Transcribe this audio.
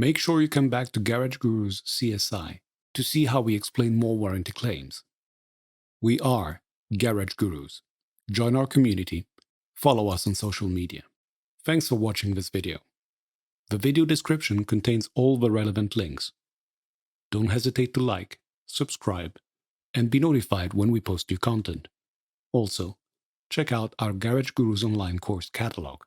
Make sure you come back to Garage Guru's CSI to see how we explain more warranty claims. We are Garage Gurus. Join our community. Follow us on social media. Thanks for watching this video. The video description contains all the relevant links. Don't hesitate to like, subscribe, and be notified when we post new content. Also, check out our Garage Gurus online course catalog.